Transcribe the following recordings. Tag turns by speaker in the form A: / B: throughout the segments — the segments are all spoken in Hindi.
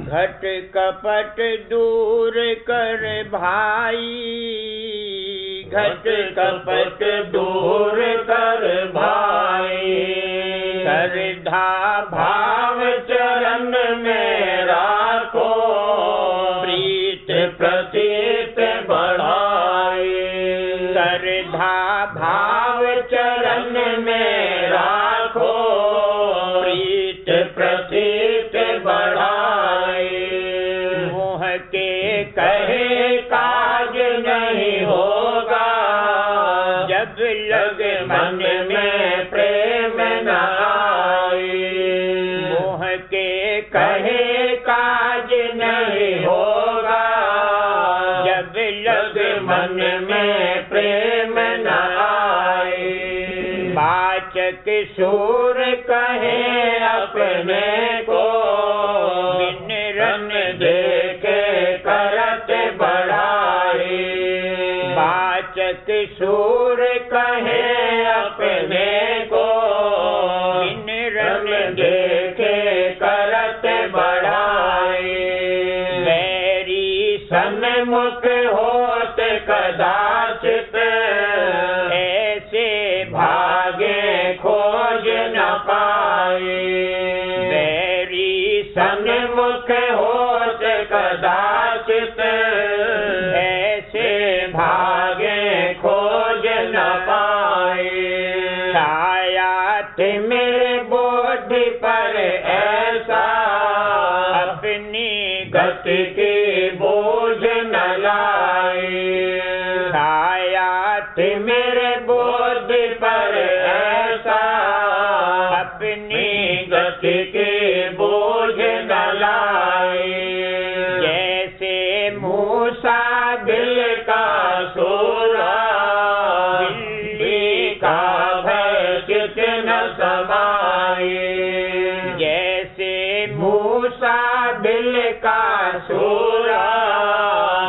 A: घट कपट दूर कर भाई, घट कपट दूर कर भाई। श्रद्धा भाव चरण में राखो, प्रीत प्रतीत बढ़ाई। श्रद्धा भाव चरण में राखो, प्रीत प्रतीत बढ़ाई। मोह के कहे काज नहीं होगा, जब लग मन में प्रेम न आए। मोह के कहे काज नहीं होगा, जब लग मन में प्रेम न आए। वाचक सूर कहे अपने को, बिन रन देखे करत बढ़ाई। वाचक सूर कहे अपने को, बिन रन देखे करत बढ़ाई। बैरी सन्मुख होत कदाचित, ऐसे भागे खोज न पाए। बैरी सन्मुख होत कदाचित, ऐसे भागे खोज न पाए। छाया मेरे बोध पर ऐसा, अपनी गति की बोझ न लाए। छाया मेरे बोध पर ऐसा, अपनी गति की बोझ न लाए। जैसे मूसा दिल का सोरा, बिल्ली का भय चित न समाए। जैसे मूसा दिल का सोरा,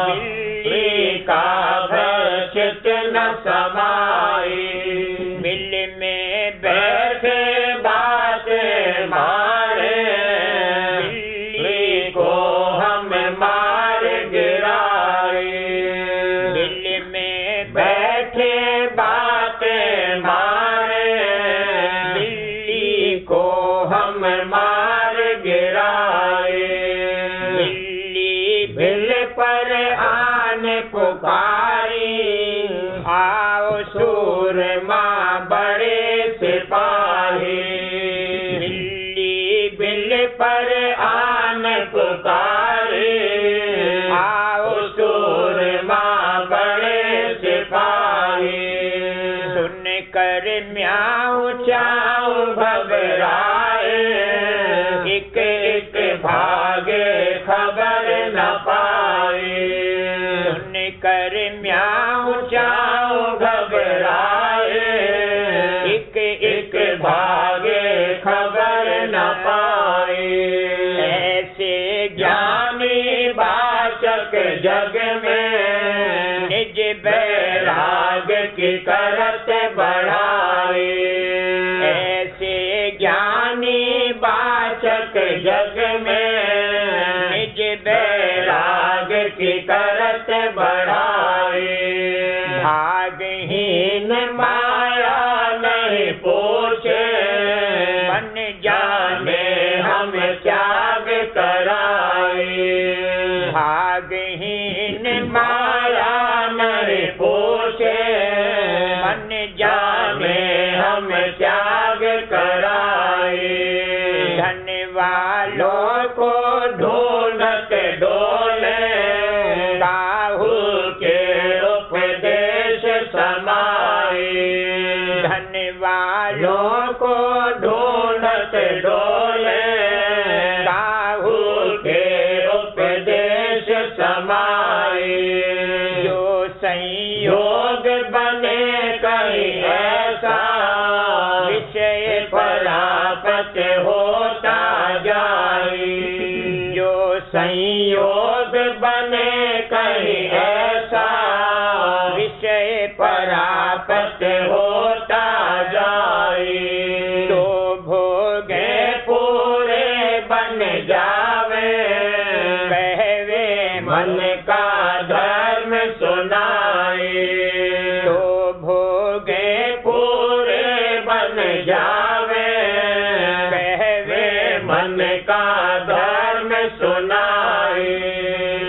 A: बिल्ली का भय चित न समाए। बिल में बैठे बात मारे, बिल्ली को हम मार गिराए। बिल में बैठे बात मारे, बिल्ली को हम मार गिराए। बिल्ली बिल पर आन पुकारी, आओ सूरमा बड़े सिपाही। बिल्ली बिल पर आन पुकारी, आओ सूरमा बड़े सिपाही। सुन कर म्याऊं चाऊं घबराए, एक एक भागे खबर न पाए। सुन कर म्याऊं चाऊं घबराए, एक एक भागे खबर न पाए। ऐसे ज्ञानी वाचक जग में, निज बैराग की करत बढ़ाए। ऐसे ज्ञानी वाचक जग में, निज बैराग की करत बढ़ाए। भागहीन माया नहीं पोछे, मन जाने हम त्याग कराए। भागहीन माया नहीं पोछे, मन जाने हम त्याग कराए। धन वालों को ढूंढत डोले, काहू के उपदेश समाए। धन वालों को ढूंढत डोले, काहू के उपदेश समाए। जो संयोग बने कहीं ऐसा, विषय परापत होता जाए। जो संयोग बने कहीं ऐसा, विषय परापत होता जाए। तो भोगे पूरे बन जावे, मन का धर्म सुनाए। तो भोगे पूरे बन जावे, कहवे मन का धर्म सुनाए।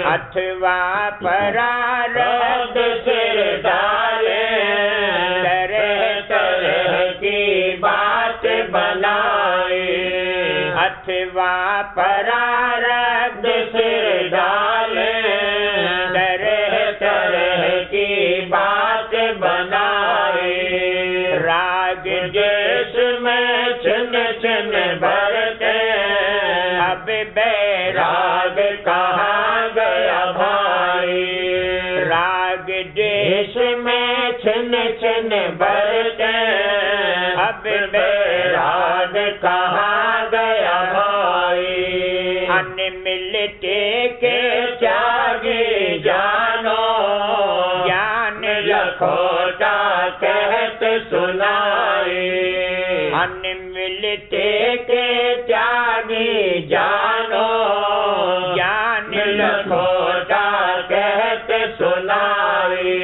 A: अथवा परारब्ध सिर डाले, तरह तरह की बात बनाए। अथवा परारब्ध सिर डाले, तरह तरह की बात बनाए। राग देश में छिन छिन भरते, अब बैराग कहाँ गया भाई। राग देश में छिन छिन भरते, अब बैराग कहाँ गया भाई। अन्न मिलते के त्यागी जानो, ज्ञान लखोटा कहत सुनाए। अन्न मिलते के त्यागी जानो, ज्ञान लखोटा कहत सुनाए।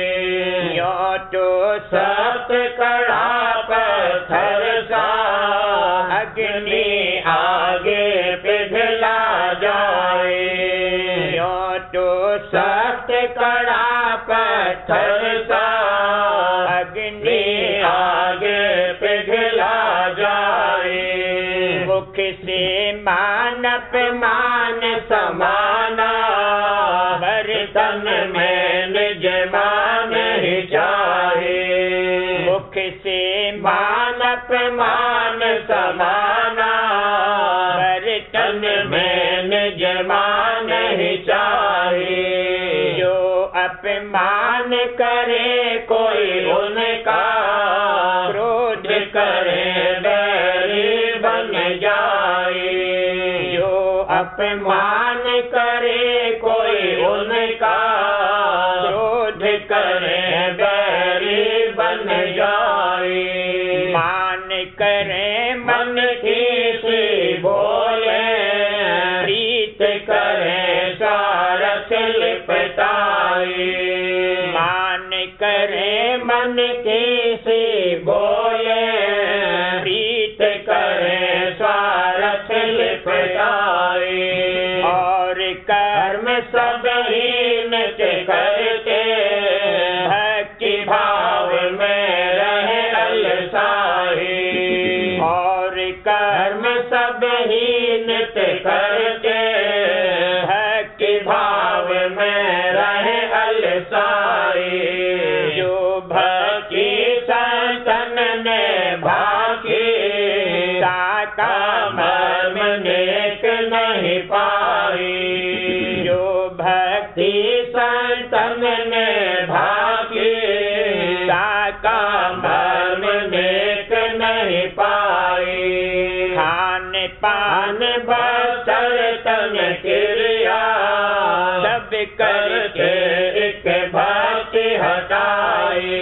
A: यो तो सत कड़ा पत्थर सा, अग्नि आगे पिघला जाए। यो तो सत कड़ा पत्थर सा, अग्नि आगे पिघला जाए। मुख से मान अपमान समाना, बर्तन में निज मान ही चाहे। मुख से मान अपमान समाना, बर्तन में निज मान ही चाहे। जो अपमान करे कोई उनका, क्रोध करे बैरी बन जाए। जो अपमान करे कोई उनका, क्रोध करे बैरी बन जाए। मान करे मन की सी बोले, प्रीत करे सारथ लिपटाए। मान करे मन की सी बोले, प्रीत करे सारथ लिपटाए। और कर्म सब हीन करते, भक्ति भाव में रहे अलसाए। और कर्म सब हीन करते, भक्ति भाव में रहे अलसाए। जो भक्ति संतन ने भाकी, ताका मर्म नेक नहीं पाई। जो भक्ति संतन ने भाकी, ताका मर्म नेक नहीं पाई। खान पान बस्तर तन क्रिया, सब करके एक भक्ति हटाए।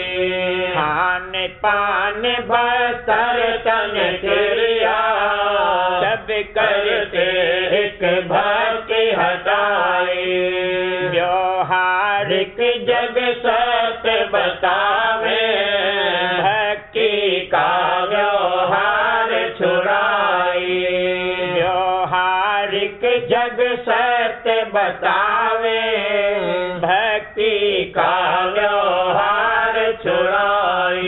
A: खान पान बस्तर तन क्रिया, सब करके एक भक्ति हटाए। व्यवहारिक जग सत्य बतावे, भक्ति का व्यवहार छुड़ाए। व्यवहारिक जग सत्य बतावे, भक्ति का व्यवहार छुड़ाए।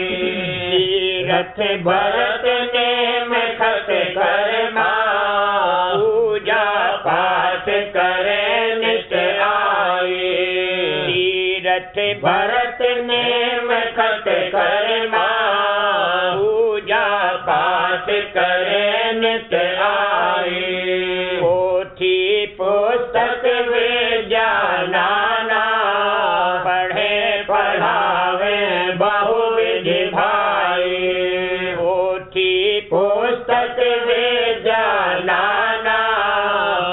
A: तीरथ भरत नेम खत कर्मा, पूजा पाठ करे नित आए। तीरथ भरत नेम खत कर्मा, पूजा पाठ करे नित आए। पोथी पुस्तक विद्या नाना, पढ़े पढ़ावे बहुविधि भाई। पोथी पुस्तक विद्या नाना,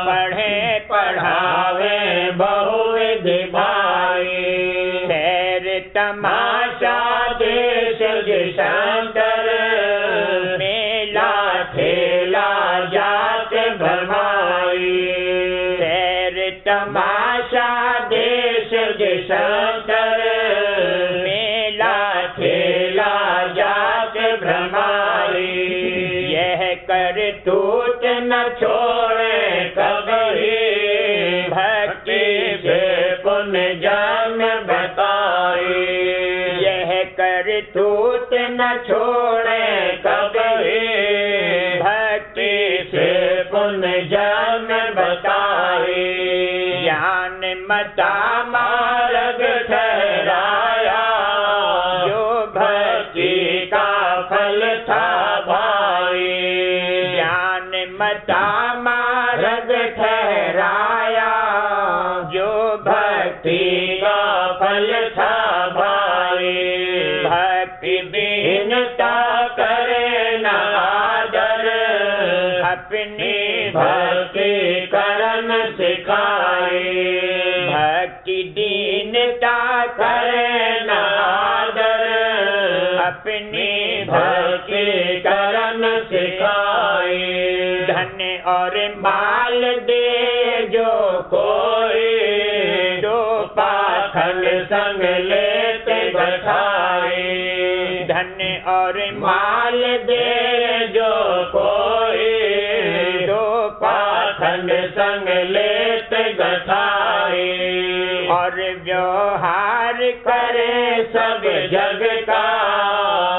A: पढ़े पढ़ावे बहुविधि भाई। सैर तमाशा देश देशांतर, मेला ठेला जात भरमाई। सैर तमाशा देश देशांतर, मेला खेला जात भ्रमारी, यह करतूत न छोड़े कभी, भक्ति से पुण्य जन्म बताई, यह करतूत न छोड़े कभी, भक्ति से पुण्य जन्म बताई, ज्ञान मता मार्ग ठहराया, जो भक्ति का फल था भाई, ज्ञान मता मार्ग ठहराया, जो भक्ति का फल था भाई, भक्ति दीनता करे न आदर, अपनी भक्ति करन सिखाई, भक्ति दीनता करे न आदर, अपनी भक्ति करन सिखाई, धन और माल दे जो कोई, जो पाखंड संग लेते बैठाई, धन और माल दे जो कोई, जो पाखंड संग लेते बैठाई, और व्यवहार करे सब जग का,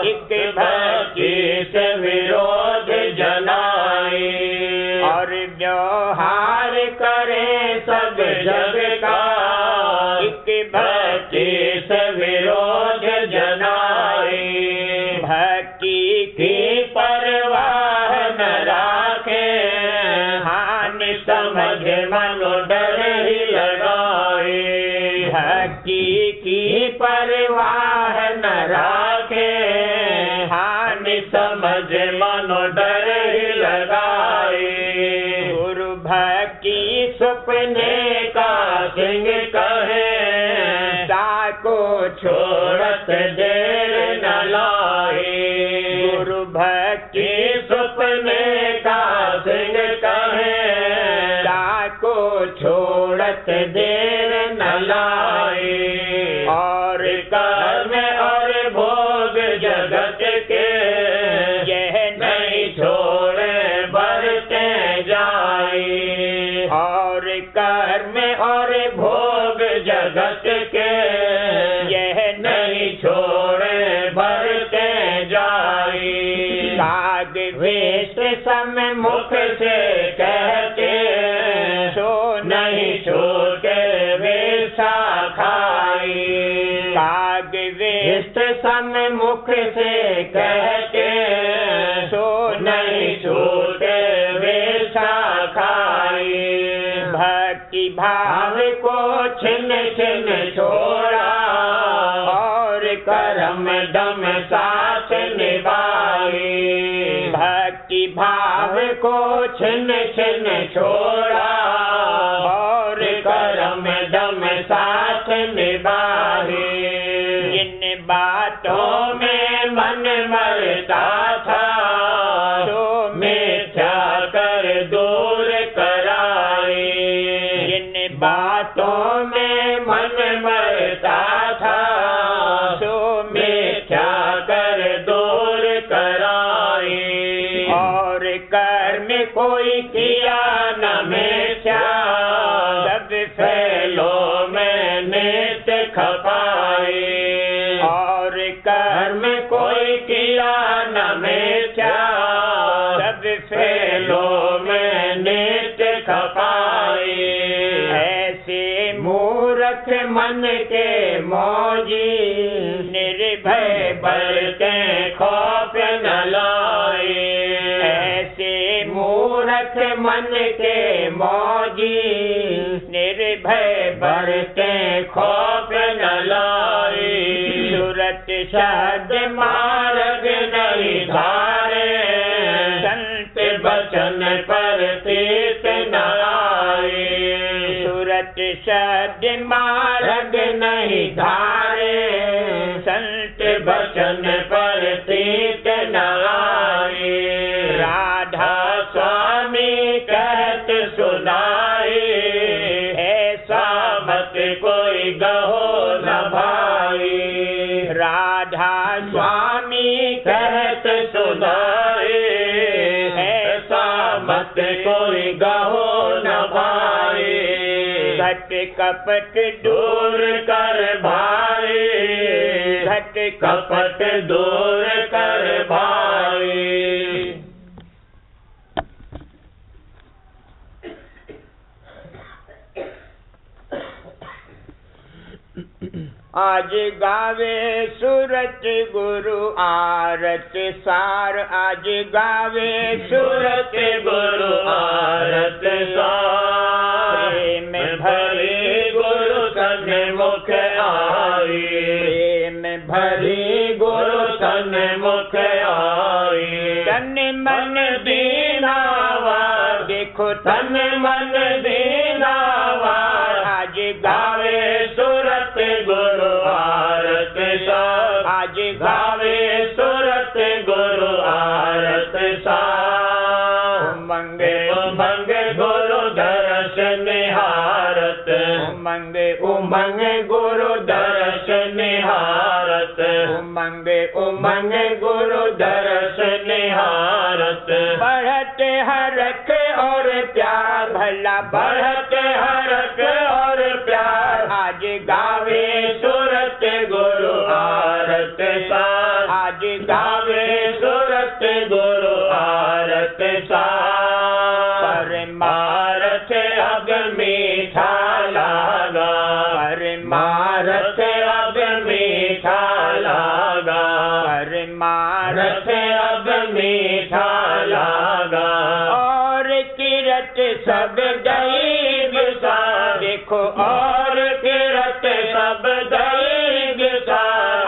A: एक भक्ति से विरोध जनाई, और व्यवहार करे सब जग का, एक भक्ति से विरोध जनाई, भक्ति की परवाह न राखे, हानि समझ मनो डर ही लगाए, भक्ति की परवाह न राखे, हानि समझ मनो डर ही लगाए, गुरु भक्ति सपने का सिंह कहे, ताको छोड़त देर न लाए, गुरु भक्ति सपने का सिंह कहे, ताको छोड़त देर न लाए, और कर्म और भोग जगत के, यह नहीं छोड़े बढ़ते जाए, और कर्म और भोग जगत के, यह नहीं छोड़े बढ़ते जाए, काग वेश सम मुख से कहते, सो नहीं छोड़े वेशा खाई, काग वेश सम मुख से कहते, सो नहीं छोड़े वेशा खाई, भक्ति भाव को छिन छिन छोड़ा, और कर्म दम साथ निभाई, भक्ति भाव को छिन छिन छोड़ा, और कर्म दम साथ निभाई, इन बातों में मन मरता था, तो मिथ्या कर दूर कराई, इन बातों में मन मरता था, तो मिथ्या कर दूर कराई, और कर्म कोई किया न मिथ्या, सब फैलों में नित्य खपाई, और कर्म कोई किया न मिथ्या, सब फैलों में नित्य खपाई, ऐसे मूर्ख मन के मौजी, निर्भय बरते खौफ न लाए, ऐसे मूर्ख मन के मौजी, निर्भय बरते खौफ न लाए, सूरत शब्द मार्ग नहीं धारे, संत बचन पर तीत न आए, सूरत शब्द मार्ग नहीं धारे, संत बचन पर तीत न आए, राधा स्वामी कहत सुनाए, कोई गहो न भाई। राधा स्वामी कहत सुनाए, ऐसा मत कोई गहो न भाई। घट कपट दूर कर भाई, घट कपट दूर कर भाई। आज गावे सूरत गुरु आरत सार, आज गावे सूरत गुरु आरत सार। प्रेम भरी गुरु सन्मुख आई, प्रेम भरी गुरु सन्मुख आई। तन मन दीनावा देखो, तन मन दीनावा आज गावे सूरत गुरु आरत सार, आज गावे सूरत गुरु आरत सार। उमंग उमंग गुरु दर्श निहारत, उमंग उमंग गुरु दर्श निहारत, उमंग उमंग गुरु दर्श निहारत। बढ़त हरख और प्यार भला, बढ़त हरख और प्यार आज गावे सूरत गुरु आरत सार, आज गावे सूरत गुरु आरत सार। परमार्थ अब मीठा लागा, परमार्थ अब मीठा लागा, परमार्थ अब मीठा लागा। और किरत सब गई गुसा देखो, और किरत सब गई गुसा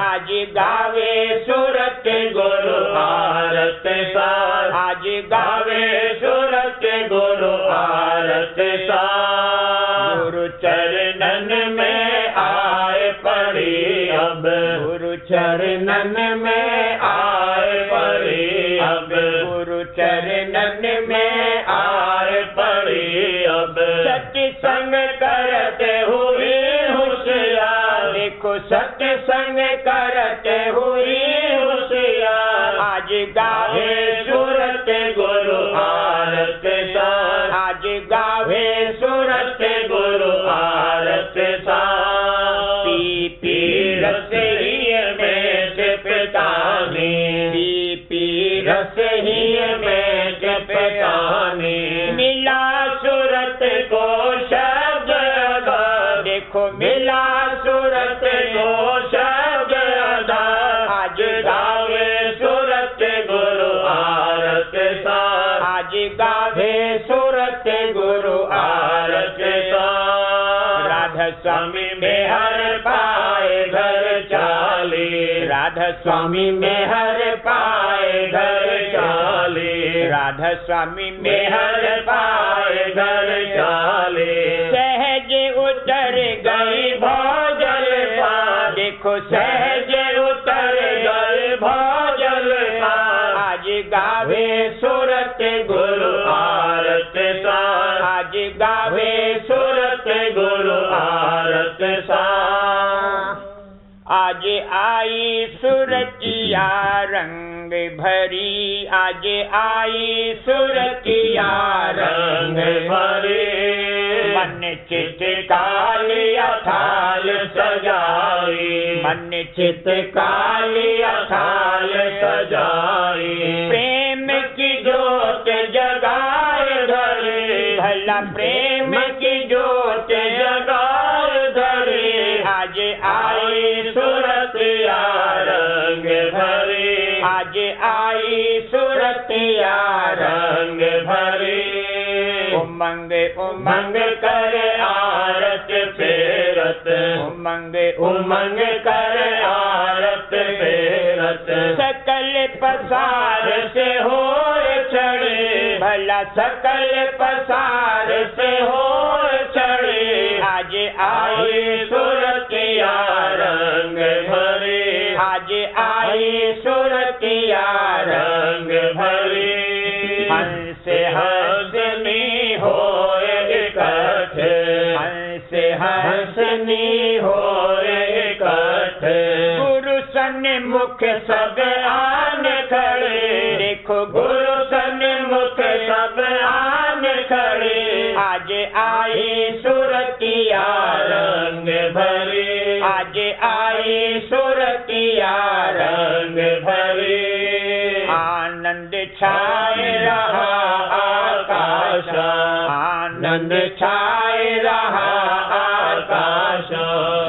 A: आज गावे सूरत गुरु आरत सार, आज गावे सूरत गुरु आरत सार। गुरु चरणन में आए पड़ी अब, गुरु चरणन में आए पड़ी अब, गुरु चरणन में आए पड़ी अब। सत्संग करते हुए होशियार देखो, सत्संग करते हुए होशियार आज गावे सूरत गुरु आरत सार, आज गावे सूरत गुरु आरत सार। पी पी रस ही में जपतानी, पी पी रस ही में जपतानी। मिला सूरत को शब्द अदा देखो, मिला सूरत को शब्द अदा आज गावे सूरत गुरु आरत सार, आज गावे सूरत गुरु आरत सार। राधा स्वामी में हर पाए घर चाली, राधा स्वामी में हर पाए घर चाली, राधा स्वामी में हर पाए घर चाली। सहज उतर गई भोजल पार देखो, सहज उतर गए भोजल पार आज गावे सूरत गुरु आरत सार, आज गावे सूरत गुरु आरत सार। आज आई सुरतिया रंग भरी, आज आई सुरतिया रंग भरी। मन चित कालिया थाल सजाई, मन चित कालिया थाल सजाई। प्रेम की जोत जगाए धरे, भला प्रेम की जोत जगाए धरे। आज आई सुरतिया रंग भरी, आज आई सुरतिया रंग भरी। उमंग उमंग कर आरत फेरत, उमंग उमंग कर आरत फेरत। सकल पसार से हो चढ़े, भला सकल पसार से हो चढ़े। आज आई सुरतिया रंग भरी, आज आई सुरतिया रंग भरी। हंस हंसनी होए इकट्ठे, हंस से हंसनी हो इकट्ठे, गुरु सन्मुख सब आन खड़े, देखो गुरु सन्मुख सब आन खड़े, आज आई सुरतिया रंग भरे, आज आई सुरतिया रंग भरे, आनंद छाए रहा आकाश, आनंद छाए रहा आकाश,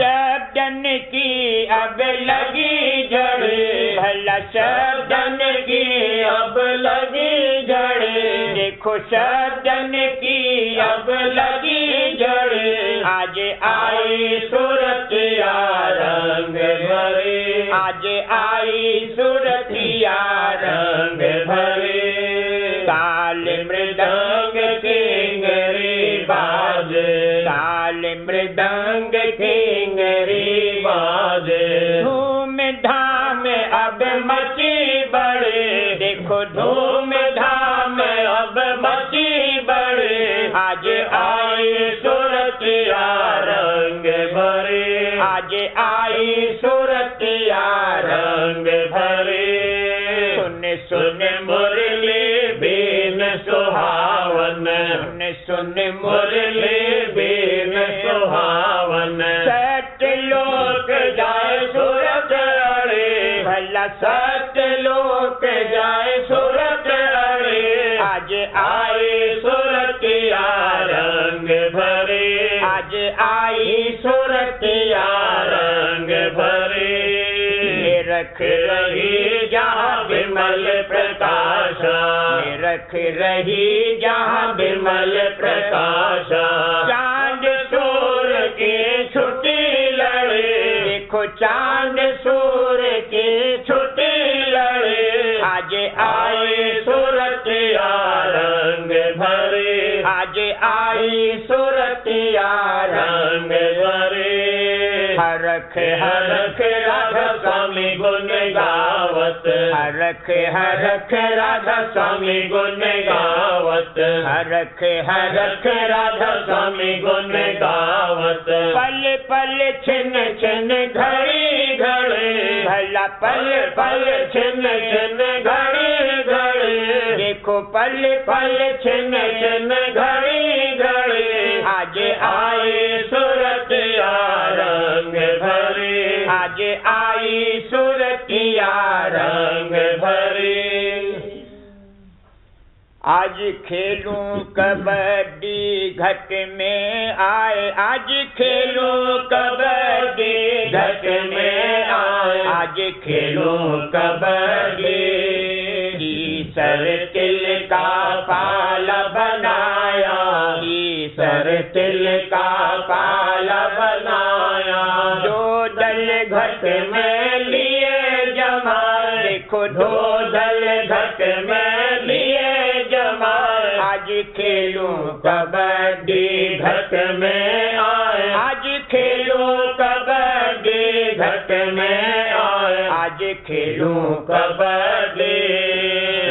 A: शब्दन की अब लगी जड़े, भला शब्दन की अब लगी जड़े, देखो शब्दन की अब लगी जड़े, आज आई सुरतिया रंग भरे, आज आई सुरतिया रंग भरे, ताल मृदंग किंगरी बाजे, ताल मृदंग किंगरी बाजे, धूम धाम अब मची बड़े, देखो धूम धाम अब मची बड़े, आज आई सुरतिया रंग भरे, आज आई सुरतिया रंग भरे, सुन सुन मुरली बीन सुहावन, सुन सुन मुरली बीन सुहावन, सत्य लोक जाए सुरत अड़े, भला सत्य लोक जाए सुरत अड़े, आज आए सुरतिया रंग भरे, आज आई सुरतिया रंग भरे, रख रही जहाँ विमल प्रकाश, रख रही जहाँ विमल प्रकाश, चांद सूर्य की छुट्टी लड़े, देखो चांद सूर्य की छुट्टी लड़े, आज आए सुरतिया रंग भरे, आज आई सुरतिया रंग भरे, हरख हरख राधा स्वामी गुण गावत, हरख हरख राधा स्वामी गुण गावत, हरख हरख राधा स्वामी गुण गावत, पल पल छिन छिन घड़ी घड़े, भला पल पल छिन छिन घड़ी घड़े, देखो पल पल छिन छिन घड़ी घड़े, आज आए सुरतिया रंग भरे, आज आई सुरतिया रंग भरे, आज खेलूं कबड्डी घट में आए, आज खेलूं कबड्डी घट में आए, आज खेलूं कबड्डी, ईसर तिल का पाला बनाया, ईसर तिल का पाला बनाया, जो दल घट में लिए जमा, देखो दो दल घट में लिए जमा, आज खेलूं कबड्डी घट में आए, आज खेलूं कबड्डी घट में आए, आज खेलूं कबड्डी,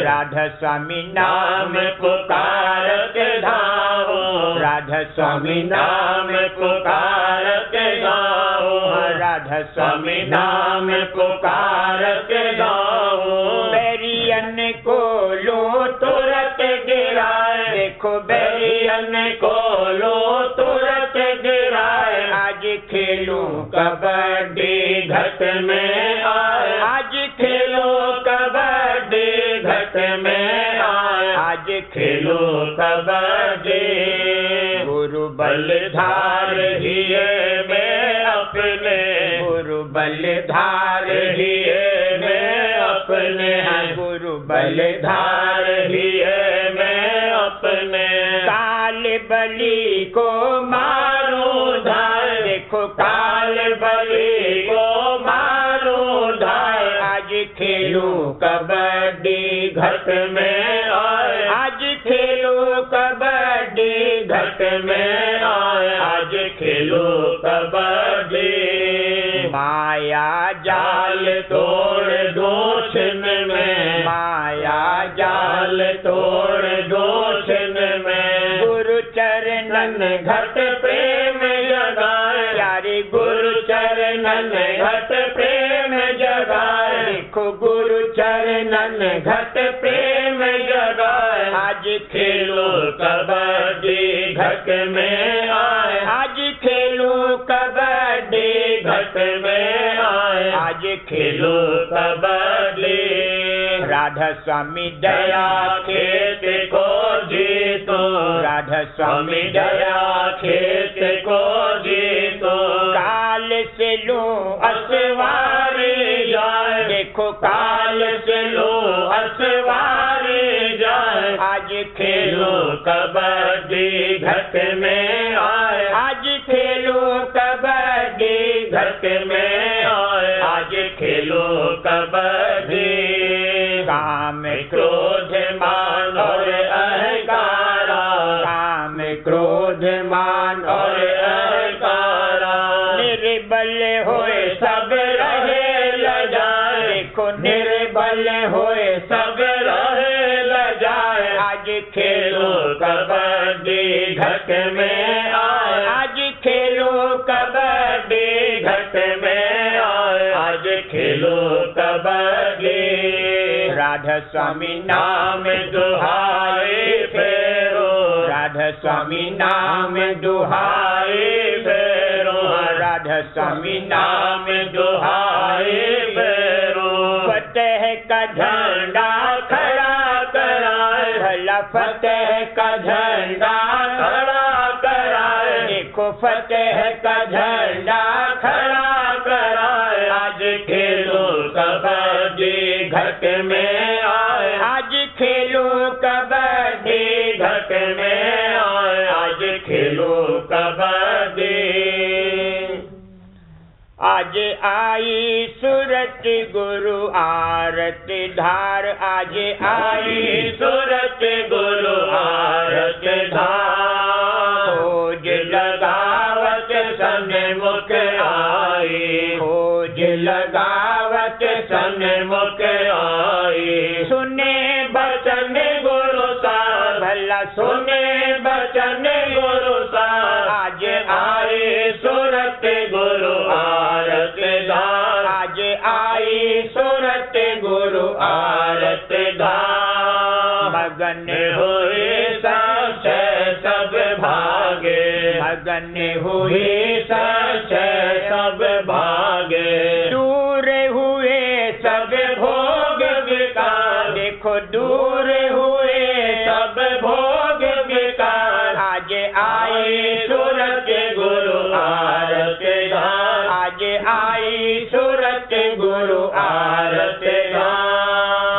A: राधा स्वामी नाम पुकारत धावो, राधा स्वामी नाम पुकारत गाओ, राधा स्वामी नाम पुकारत गाओ, बैरियन को लो तुरत गिराए, देखो बैरियन को लो तुरत गिराए, आज खेलूं कबड्डी घट में आए, आज खेलूं कबड्डी घट में आए, आज खेलूं कबड्डी, गुरु बलधार हिये में अपने, गुरु बलधार हिये में अपने, गुरु बलधार हिये में अपने, काल बलि को मारो धाय, देखो काल बलि को मारो धाय, आज खेलूं कबड्डी घट में आए, आज खेलूं कबड्डी घट में आए, आज खेलूं कबड्डी, माया जाल तोड़ दो छिन में, माया जाल तोड़ दो छिन में, गुरु चरणन घट प्रेम
B: चरणन घट प्रेम जगाए,
A: देखो गुरु चरणन घट प्रेम जगाए। आज
B: खेलो कबड्डी घट में आए,
A: आज खेलो कबड्डी
B: घट में आए,
A: आज
B: खेलो कबड्डी।
A: राधा स्वामी दया
B: खेत को जीतो,
A: राधा
B: स्वामी दया खेत को जीतो,
A: काल से लो
B: असवारी जाए,
A: देखो
B: काल से लो असवारी जाए।
A: आज
B: खेलो कबड्डी घट में आए,
A: आज खेलो कबड्डी
B: घट में आए, आज खेलो कबड्डी।
A: काम
B: क्रोध मान और अहंकारा,
A: काम क्रोध मान
B: और अहंकारा,
A: निर्बल होए
B: सब रहे लजाए,
A: देखो
B: निर्बल होए सब रहे लजाए।
A: आज
B: खेलो कबड्डी घट में आए,
A: आज खेलो
B: कबड्डी घट में आए, आज खेलो कबड्डी।
A: राधा स्वामी
B: नाम दुहाई फेरो,
A: राधा स्वामी नाम
B: दुहाई फेरो,
A: राधा स्वामी
B: नाम दुहाई फेरो।
A: फतेह का झंडा खड़ा कराए, भला फतेह का झंडा
B: खड़ा कराए,
A: देखो फतेह का झंडा खड़ा कराए।
B: आज खेलो कबड्डी घट में आए,
A: आज खेलो कबड्डी
B: घट में आए, आज खेलो कबड्डी।
A: आज आई सूरत गुरु आरत धार, आज आई
B: सूरत गुरु आरत धार, खोज लगावत सन्मुख आई,
A: खोज
B: लगावत सन्मुख आई।
A: सुने
B: बचन गुरु सार,
A: भला
B: सुने बचन गुरु सार,
A: आज
B: आई सूरत गुरु आरत धार,
A: आज आई सूरत गुरु
B: आरत धार।
A: मगन
B: हुए संशय सब भागे,
A: मगन
B: हुए संशय सब भागे,
A: दूर हुए
B: सब भोग विकार,
A: देखो दूर हुए
B: सब भोग विकार।
A: आज
B: आई सूरत गुरु आरत धार,
A: आज आई सूरत गुरु
B: आरत धार।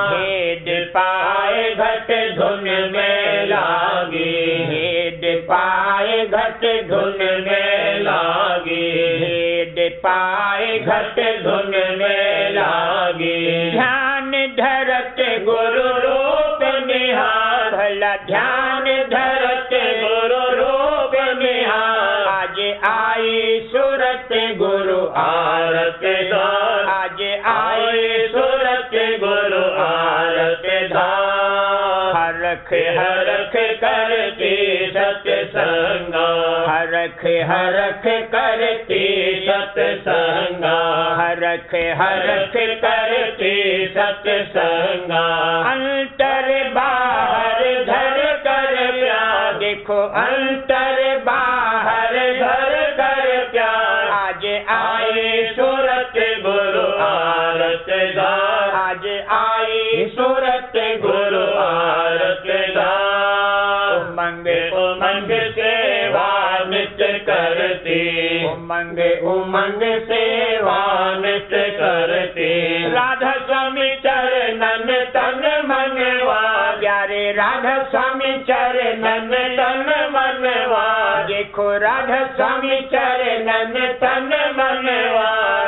A: भेद पाए
B: घट धुन में लागी,
A: भेद पाए घट
B: धुन में लागी,
A: भेद पाए
B: घट धुन में लागी।
A: ध्यान धरत
B: गुरु रूप निहार,
A: भला ध्यान
B: धरत गुरु रूप निहार।
A: आज आई सूरत गुरु
B: आरत धार,
A: आज
B: आई सूरत गुरु आरत धार।
A: हरख
B: हरख करती सत्संगा,
A: हरख
B: हरख करती सत्संगा,
A: हरख
B: हरख करती सत्संगा।
A: अंतर बाहर धर कर प्यार, देखो
B: अंतर बाहर धर कर प्यार।
A: आज
B: आई सूरत गुरु आरत धार,
A: आज आई
B: सूरत गुरु आरत धार।
A: उमंग
B: उमंग सेवा नित्य करती,
A: उमंग
B: उमंग सेवा नित्य करती।
A: राधा स्वामी
B: चरणन तन मनवा,
A: प्यारे राधा स्वामी
B: चरणन तन मनवा।
A: देखो राधा स्वामी
B: चरणन तन मनवा।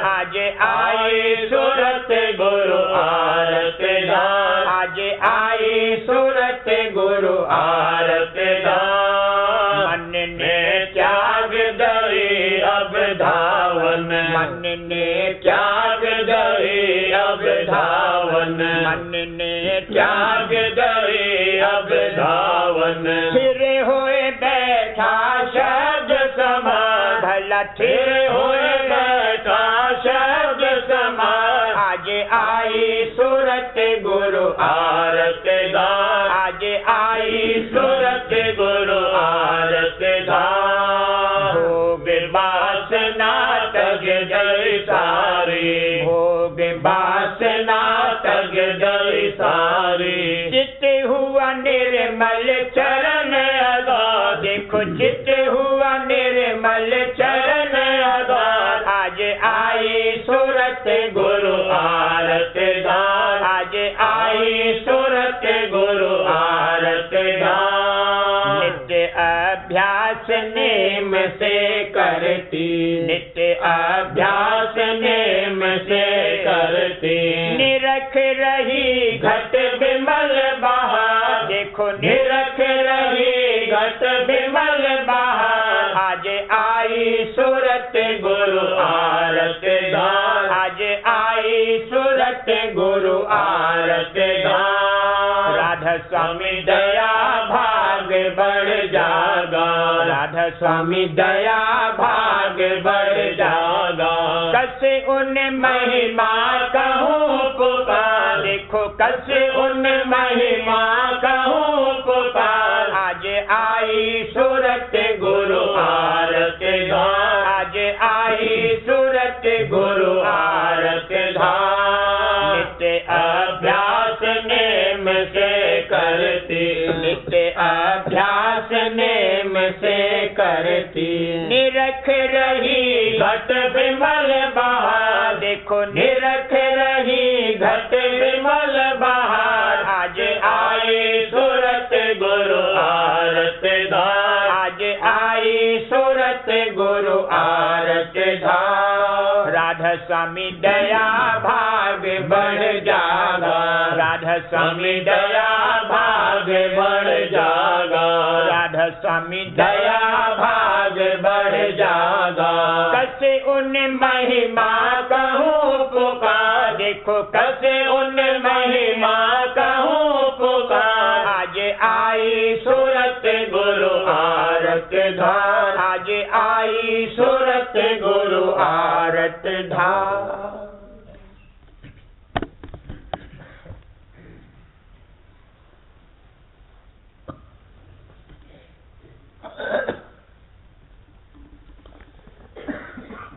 A: आज
B: आई सूरत गुरु आरत धार,
A: आज
B: आई सूरत गुरु आरत धार।
A: मन
B: ने त्याग दई अब धावन,
A: मन ने
B: त्याग दई अब धावन,
A: मन ने
B: त्याग दई अब धावन।
A: फिर होए बैठा
B: शब्द समान,
A: भला
B: फिर होए बैठा शब्द समान,
A: आज आई सूरत गुरु
B: आरत दान,
A: आज आई
B: सूरत गुरु आरत दान। भोग वासना तग गई सारी,
A: भोग
B: वासना तग गई सारी।
A: चित हुआ निर्मल
B: चरण आधार,
A: देखो चित हुआ निर्मल
B: चरण आधार।
A: आज आई सूरत
B: गुरु आरत दान,
A: आज
B: आई सूरत गुरु आरत दान।
A: नित्य अभ्यास
B: नेम से करती,
A: नित्य
B: अभ्यास नेम से करती।
A: निरख रही
B: घट विमल बहार,
A: देखो
B: निरख रही घट विमल बहार।
A: आज आई सूरत
B: गुरु आरत दान,
A: आज आई सूरत
B: गुरु आरत दान।
A: राधा
B: स्वामी दया भाग बढ़ जागा,
A: राधा
B: स्वामी दया भाग बढ़ जागा।
A: कैसे उन
B: महिमा कहूँ पुकार,
A: देखो
B: कैसे उन महिमा कहूँ पुकार।
A: आज आई
B: सूरत गुरु आरत दान,
A: आज आई सूरत
B: गुरु आरत धाम।
A: नित्य
B: अभ्यास नेम से करती,
A: नित्य
B: अभ्यास नेम से करती।
A: निरख रही
B: घट विमल बहार,
A: देखो
B: निरख रही घट विमल बहार।
A: आज
B: आई सूरत गुरु आरत धाम,
A: आज आई सूरत
B: गुरु आरत धाम।
A: राधा स्वामी दया भाग
B: बढ़ जागा,
A: राधा
B: स्वामी दया भाग बढ़ जागा,
A: राधा स्वामी
B: दया भाग बढ़ जागा।
A: कैसे उन
B: महिमा कहूँ पुकार,
A: देखो
B: कैसे उन महिमा कहूँ पुकार।
A: आज आई
B: सूरत गुरु आरत धार,
A: आज आई
B: सूरत गुरु आरत धार।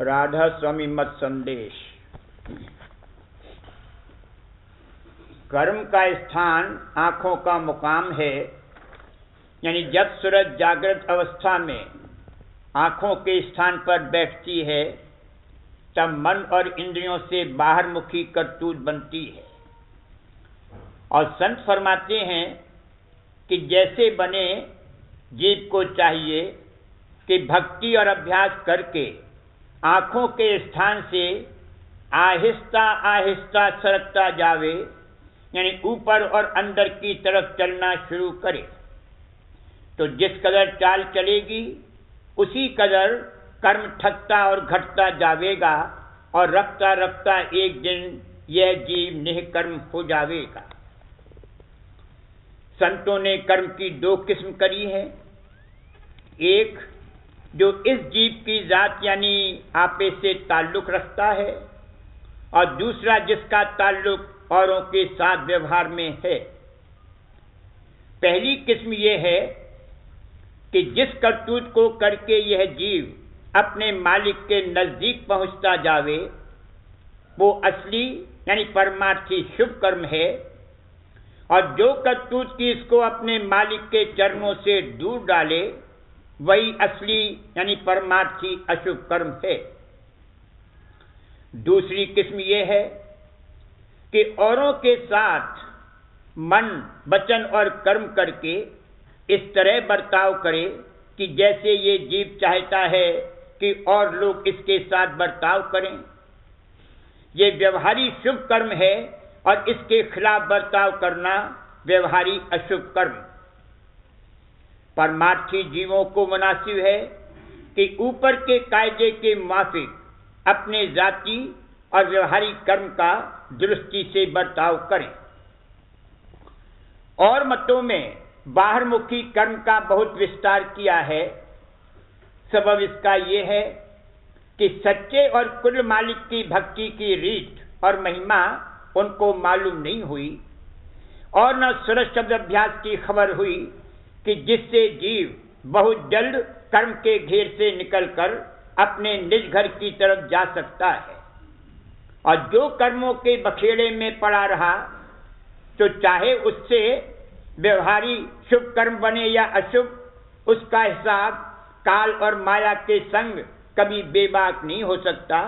A: राधा स्वामी मत संदेश। कर्म का स्थान आंखों का मुकाम है, यानी जब सूरज जागृत अवस्था में आंखों के स्थान पर बैठती है तब मन और इंद्रियों से बाहर मुखी करतूत बनती है। और संत फरमाते हैं कि जैसे बने जीव को चाहिए कि भक्ति और अभ्यास करके आंखों के स्थान से आहिस्ता आहिस्ता सरकता जावे, यानी ऊपर और अंदर की तरफ चलना शुरू करे। तो जिस कदर चाल चलेगी उसी कदर कर्म ठगता और घटता जावेगा, और रखता रखता एक दिन यह जीव निष्कर्म हो जावेगा। संतों ने कर्म की दो किस्म करी है। एक जो इस जीव की जात यानी आपे से ताल्लुक रखता है, और दूसरा जिसका ताल्लुक औरों के साथ व्यवहार में है। पहली किस्म यह है कि जिस करतूत को करके यह जीव अपने मालिक के नजदीक पहुंचता जावे वो असली यानी परमार्थी शुभ कर्म है, और जो करतूत की इसको अपने मालिक के चरणों से दूर डाले वही असली यानी परमार्थी अशुभ कर्म है। दूसरी किस्म यह है कि औरों के साथ मन, वचन और कर्म करके इस तरह बर्ताव करे कि जैसे ये जीव चाहता है कि और लोग इसके साथ बर्ताव करें। ये व्यवहारी शुभ कर्म है, और इसके खिलाफ बर्ताव करना व्यवहारी अशुभ कर्म। परमार्थी जीवों को मुनासिब है कि ऊपर के कायदे के मुताबिक अपने जाति और व्यवहारिक कर्म का दुरुस्ती से बर्ताव करें। और मतों में बाहरमुखी कर्म का बहुत विस्तार किया है। सबब इसका ये है कि सच्चे और कुल मालिक की भक्ति की रीत और महिमा उनको मालूम नहीं हुई, और न सूरज शब्द अभ्यास की खबर हुई कि जिससे जीव बहुत जल्द कर्म के घेर से निकलकर अपने निज घर की तरफ जा सकता है। और जो कर्मों के बखेड़े में पड़ा रहा, तो चाहे उससे व्यवहारी शुभ कर्म बने या अशुभ, उसका हिसाब काल और माया के संग कभी बेबाक नहीं हो सकता,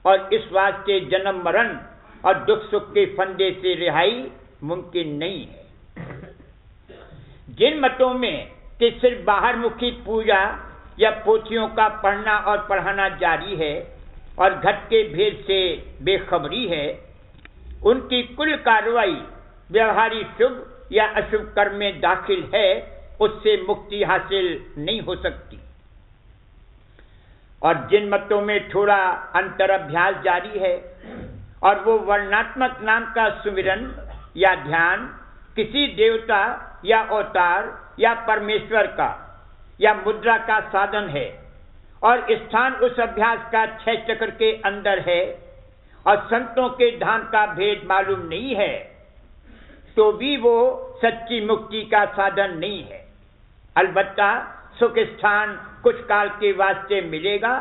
A: और इस वास्ते जन्म मरण और दुख सुख के फंदे से रिहाई मुमकिन नहीं है। जिन मतों में कि सिर्फ बाहरमुखी पूजा या पोथियों का पढ़ना और पढ़ाना जारी है और घट के भेद से बेखबरी है, उनकी कुल कार्रवाई व्यवहारी शुभ या अशुभ कर्म में दाखिल है, उससे मुक्ति हासिल नहीं हो सकती। और जिन मतों में थोड़ा अंतर अभ्यास जारी है और वो वर्णात्मक नाम का सुमिरन या ध्यान किसी देवता या अवतार या परमेश्वर का या मुद्रा का साधन है, और स्थान उस अभ्यास का 6 चक्र के अंदर है, और संतों के धाम का भेद मालूम नहीं है, तो भी वो सच्ची मुक्ति का साधन नहीं है। अलबत्ता सुख स्थान कुछ काल के वास्ते मिलेगा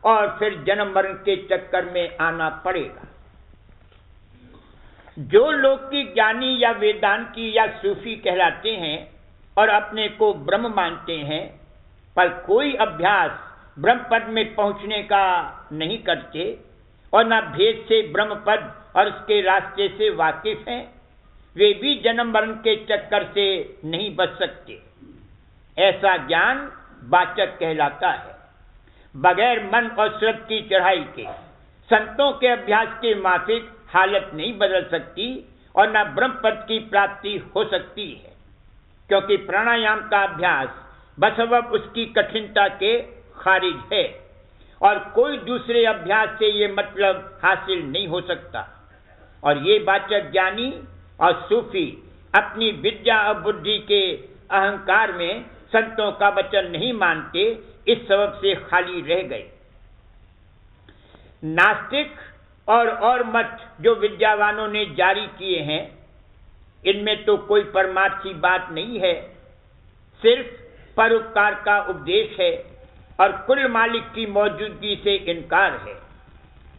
A: और फिर जन्म मरण के चक्कर में आना पड़ेगा। जो लोग की ज्ञानी या वेदांती या सूफी कहलाते हैं और अपने को ब्रह्म मानते हैं, पर कोई अभ्यास ब्रह्म पद में पहुंचने का नहीं करते और न भेद से ब्रह्म पद और उसके रास्ते से वाकिफ हैं, वे भी जन्म मरण के चक्कर से नहीं बच सकते। ऐसा ज्ञान वाचक कहलाता है। बगैर मन और श्रद्धा की चढ़ाई के संतों के अभ्यास के माफिक हालत नहीं बदल सकती और न ब्रह्म पद की प्राप्ति हो सकती है, क्योंकि प्राणायाम का अभ्यास बसवब उसकी कठिनता के खारिज है और कोई दूसरे अभ्यास से ये मतलब हासिल नहीं हो सकता। और ये वाचक ज्ञानी और सूफी अपनी विद्या और बुद्धि के अहंकार में संतों का वचन नहीं मानते, इस सबब से खाली रह गए। नास्तिक और मत जो विद्यावानों ने जारी किए हैं, इनमें तो कोई परमार्थी बात नहीं है, सिर्फ परोपकार का उपदेश है और कुल मालिक की मौजूदगी से इनकार है।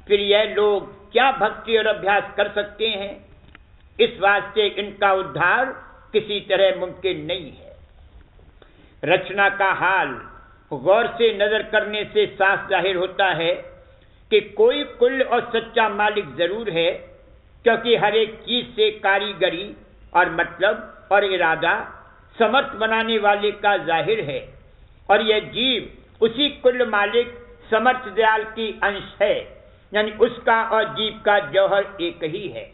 A: फिर यह लोग क्या भक्ति और अभ्यास कर सकते हैं? इस वास्ते इनका उद्धार किसी तरह मुमकिन नहीं है। रचना का हाल गौर से नजर करने से साफ जाहिर होता है कि कोई कुल और सच्चा मालिक जरूर है, क्योंकि हर एक चीज से कारीगरी और मतलब और इरादा समर्थ बनाने वाले का जाहिर है, और यह जीव उसी कुल मालिक समर्थ दयाल की अंश है, यानी उसका और जीव का जौहर एक ही है।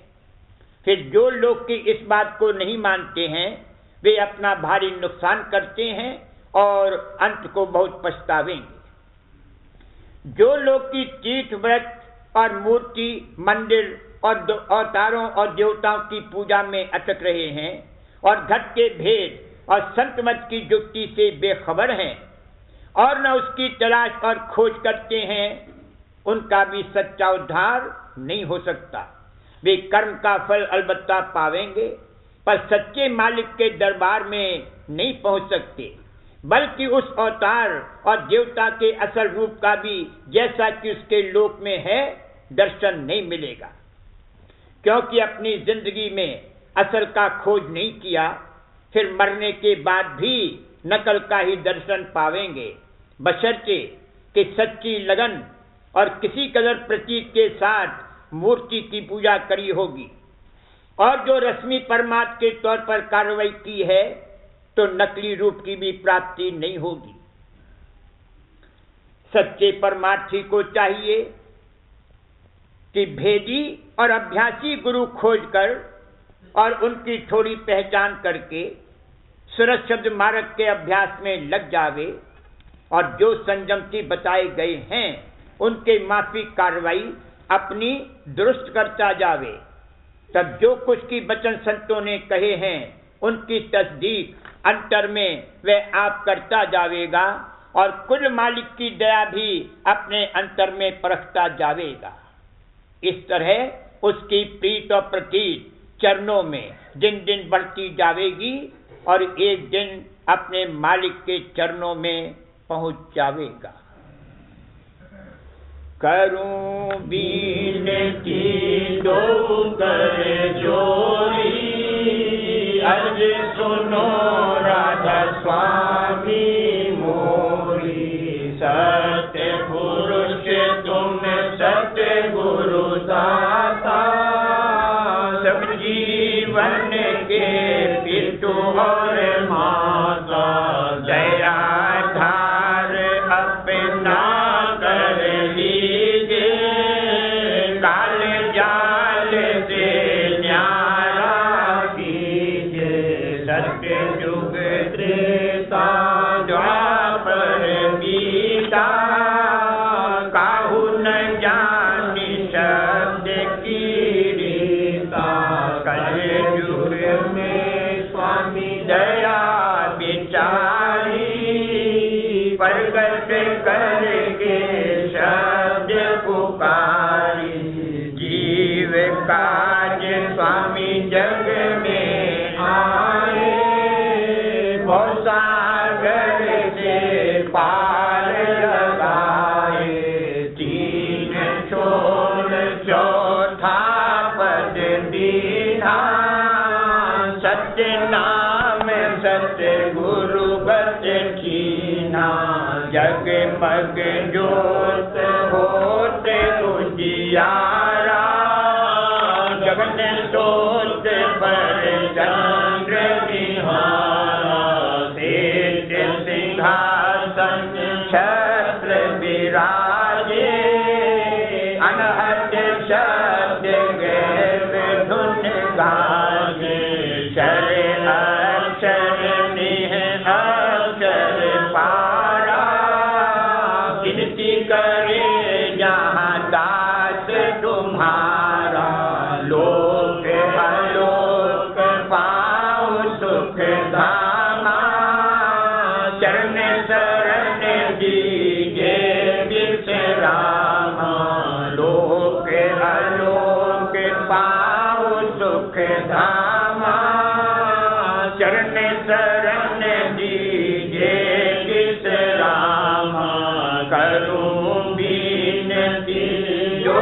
A: फिर जो लोग की इस बात को नहीं मानते हैं, वे अपना भारी नुकसान करते हैं और अंत को बहुत पछतावेंगे। जो लोग की तीर्थ व्रत और मूर्ति मंदिर और अवतारों और देवताओं की पूजा में अटक रहे हैं और घट के भेद और संत मत की जुक्ति से बेखबर हैं और न उसकी तलाश और खोज करते हैं, उनका भी सच्चा उद्धार नहीं हो सकता। वे कर्म का फल अलबत्ता पावेंगे, पर सच्चे मालिक के दरबार में नहीं पहुंच सकते, बल्कि उस अवतार और देवता के असल रूप का भी जैसा कि उसके लोक में है दर्शन नहीं मिलेगा, क्योंकि अपनी जिंदगी में असल का खोज नहीं किया, फिर मरने के बाद भी नकल का ही दर्शन पावेंगे, बशर्ते कि सच्ची लगन और किसी कदर प्रतीक के साथ मूर्ति की पूजा करी होगी, और जो रश्मि परमात्मा के तौर पर कार्रवाई की है, तो नकली रूप की भी प्राप्ति नहीं होगी। सच्चे परमार्थी को चाहिए कि भेदी और अभ्यासी गुरु खोजकर और उनकी थोड़ी पहचान करके सूरज शब्द मार्ग के अभ्यास में लग जावे और जो संयम की बताए गए हैं उनके माफिक कार्रवाई अपनी दुरुस्त करता जावे। तब जो कुछ की वचन संतों ने कहे हैं उनकी तस्दीक अंतर में वह आप करता जावेगा और कुल मालिक की दया भी अपने अंतर में परखता जावेगा। इस तरह उसकी प्रीत और प्रतीत चरणों में दिन दिन बढ़ती जावेगी और एक दिन अपने मालिक के चरणों में पहुंच जावेगा। करूं
B: बीनती दो कर जोरी, अर्ज सुनो राधा स्वामी मोरी। सत्य पुरुष तुम सत्य गुरु दाता, सब जीवन के पितु और माता। दया धार अपना कर लीजिए, काल जाल से न्यारा कीजिए। सत्य युग त्रेता द्वापर गीता, काहू न जानी शब्द की रीता। कल युग में स्वामी दया विचारी, प्रगट करके शब्द पुकारी। जीव काज स्वामी जग में आए, भवसागर से पार लगाए। तीन छोड़ चौथा पद दीना, सत्य नाम सत्य गुरु बच कीना। जगमग जोत होते उजियारा, जगन सोत पर चंद्र विहारा। शेष सिंहासन छत्र विराजे, अनहद शब्द गैर धुन गाजे। क्षर अक्षर निह अक्षर पारा, गिनती करे जहाँ दास तुम्हारा। लोक अलोक पाओ सुख धामा, चरण शरण दीजे विश्रामा। लोक अलोक पाओ सुख धामा, चरण शरण दीजे विश्रामा। करूं बीनती जो